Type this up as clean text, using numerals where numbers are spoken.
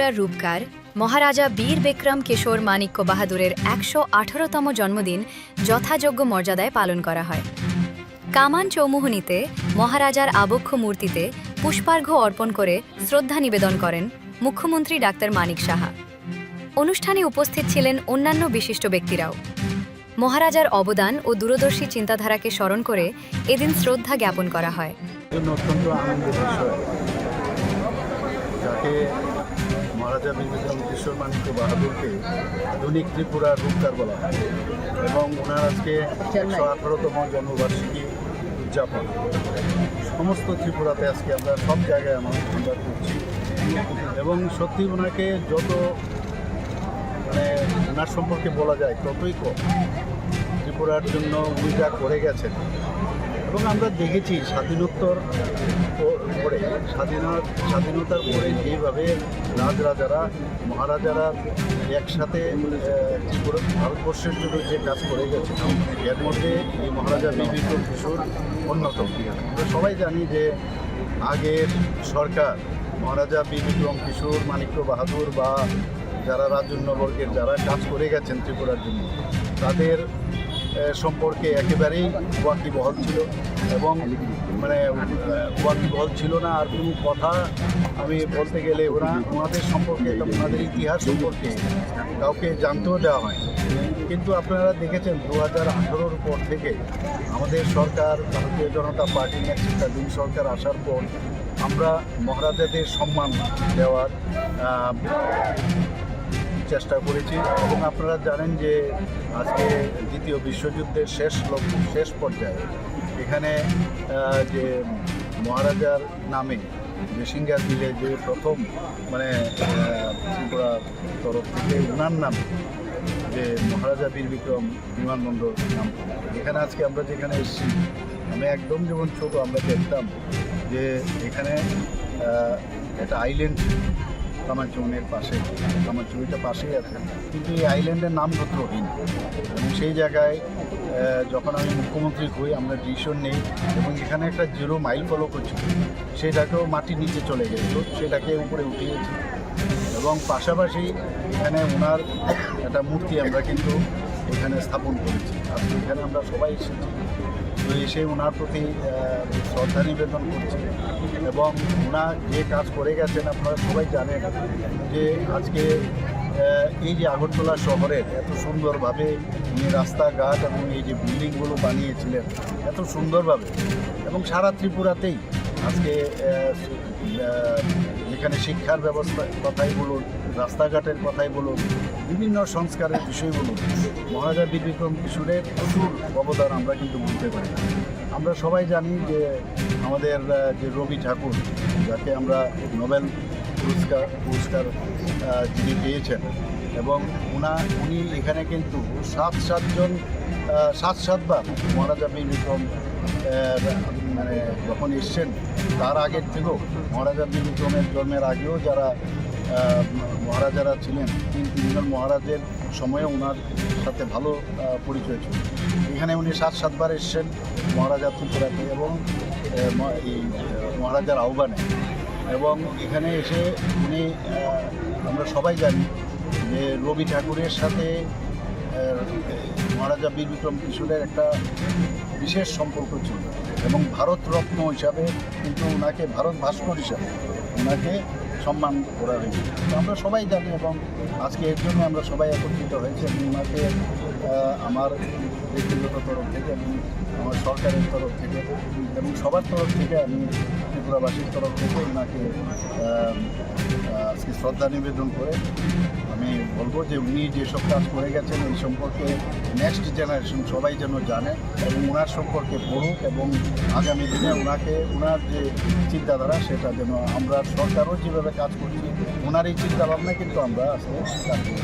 ত্রিপুরার রূপকার মহারাজা বীর বিক্রম কিশোর মাণিক্য বাহাদুরের ১১৮তম জন্মদিন যথাযোগ্য মর্যাদায় পালন করা হয়। কামান চৌমুহনীতে মহারাজার আবক্ষ মূর্তিতে পুষ্পার্ঘ্য অর্পণ করে শ্রদ্ধা নিবেদন করেন মুখ্যমন্ত্রী ডাক্তার মানিক সাহা। অনুষ্ঠানে উপস্থিত ছিলেন অন্যান্য বিশিষ্ট ব্যক্তিরাও। মহারাজার অবদান ও দূরদর্শী চিন্তাধারাকে স্মরণ করে এদিন শ্রদ্ধা জ্ঞাপন করা হয়। অত্যন্ত আনন্দের বিষয়, যাকে মহারাজা বীর বিক্রম কিশোর মাণিক্য বাহাদুরকে আধুনিক ত্রিপুরার রূপকার বলা হয় এবং ওনার আজকে ১১৮তম জন্মবার্ষিকী উদযাপন সমস্ত ত্রিপুরাতে আজকে আমরা সব জায়গায় আমরা করছি এবং সত্যি ওনাকে যত ওনার সম্পর্কে বলা যায় ততই কম। ত্রিপুরার জন্য উনি যা করে গেছেন এবং আমরা দেখেছি স্বাধীনোত্তর পরে স্বাধীনতার পরে যেভাবে রাজরাজারা মহারাজারা একসাথে ভারতবর্ষের জন্য যে কাজ করে গেছে এর মধ্যে এই মহারাজা বীর বিক্রম কিশোর অন্যতম। আমরা সবাই জানি যে আগের সরকার মহারাজা বীর বিক্রম কিশোর মাণিক্য বাহাদুর বা যারা রাজন্যবর্গের যারা কাজ করে গেছেন ত্রিপুরার জন্য তাদের সম্পর্কে একেবারেই ওয়াকিবহল ছিল এবং ওয়াকিবহল ছিল না। আর কোনো কথা আমি বলতে গেলে ওনাদের সম্পর্কে ওনাদের ইতিহাস সম্পর্কে কাউকে জানতেও দেওয়া হয়। কিন্তু আপনারা দেখেছেন 2018-র পর থেকে আমাদের সরকার ভারতীয় জনতা পার্টি নেতৃত্বাধীন সরকার আসার পর আমরা মহারাজাদের সম্মান দেওয়ার চেষ্টা করেছি এবং আপনারা জানেন যে আজকে দ্বিতীয় বিশ্বযুদ্ধের শেষ পর্যায়ে এখানে যে মহারাজার নামে মেশিনগান দিলে যে প্রথম ত্রিপুরা তরফ থেকে ওনার নামে যে মহারাজা বীর বিক্রম বিমানবন্দর নাম, এখানে আজকে আমরা যেখানে এসেছি আমি একদম যেমন ছোট আমরা দেখতাম যে এখানে একটা আইল্যান্ড কামারচৌনের পাশে, কামারচৌরিটা পাশেই আছে, কিন্তু এই আইল্যান্ডের নাম গোত্রহীন এবং সেই জায়গায় যখন আমি মুখ্যমন্ত্রী হই আমরা ডিসিশন নেই এবং এখানে একটা 0 মাইল ফলো করছিল, সেটাকেও মাটির নিচে চলে গেছিল, সেটাকে উপরে উঠিয়েছি এবং পাশাপাশি এখানে ওনার একটা মূর্তি আমরা কিন্তু এখানে স্থাপন করেছি। আজকে এখানে আমরা সবাই এসেছি, তো এসে ওনার প্রতি শ্রদ্ধা নিবেদন করছি এবং ওনার যে কাজ করে গেছেন আপনারা সবাই জানেন যে আজকে এই যে আগরতলা শহরের এত সুন্দরভাবে উনি রাস্তাঘাট এবং এই যে বিল্ডিংগুলো বানিয়েছিলেন এত সুন্দরভাবে এবং সারা ত্রিপুরাতেই আজকে যেখানে শিক্ষার ব্যবস্থার কথাই বলুন, রাস্তাঘাটের কথাই বলুন, বিভিন্ন সংস্কারের বিষয় বলুন, মহারাজা বীর বিক্রম কিশোরের প্রচুর অবদান আমরা কিন্তু বলতে পারি। আমরা সবাই জানি যে আমাদের যে রবি ঠাকুর, যাকে আমরা নোবেল পুরস্কার যিনি পেয়েছেন এবং উনি এখানে কিন্তু 7-7বার মহারাজা বীর বিক্রম যখন এসছেন তার আগের থেকেও মহারাজা বীর বিক্রমের জন্মের আগেও যারা মহারাজারা ছিলেন 3জন মহারাজের সময়ে ওনার সাথে ভালো পরিচয় ছিল। এখানে উনি 7-7বার এসছেন মহারাজা ত্রিপুরাতে এবং এই মহারাজার আহ্বানে এবং এখানে এসে উনি আমরা সবাই জানি যে রবি ঠাকুরের সাথে মহারাজা বীর বিক্রম কিশোরের একটা বিশেষ সম্পর্ক ছিল এবং ভারতরত্ন হিসাবে কিন্তু ওনাকে ভারত ভাস্কর হিসাবে ওনাকে সম্মান করা হয়েছে। তো আমরা সবাই জানি এবং আজকে এর জন্য আমরা সবাই একত্রিত হয়েছি এবং ওনাকে আমার ব্যক্তিগত তরফ থেকে এবং আমার সরকারের তরফ থেকে এবং সবার তরফ থেকে আমি ত্রিপুরাবাসীর তরফ থেকে ওনাকে আজকে শ্রদ্ধা নিবেদন করে আমি বলবো যে উনি যেসব কাজ করে গেছেন এই সম্পর্কে নেক্সট জেনারেশন সবাই যেন জানে এবং ওনার সম্পর্কে পড়ুক এবং আগামী দিনে ওনার যে চিন্তাধারা সেটা যেন আমরা সরকারও যেভাবে কাজ করছি ওনার এই চিন্তাভাবনা কিন্তু আমরা আজকে কাজ করি।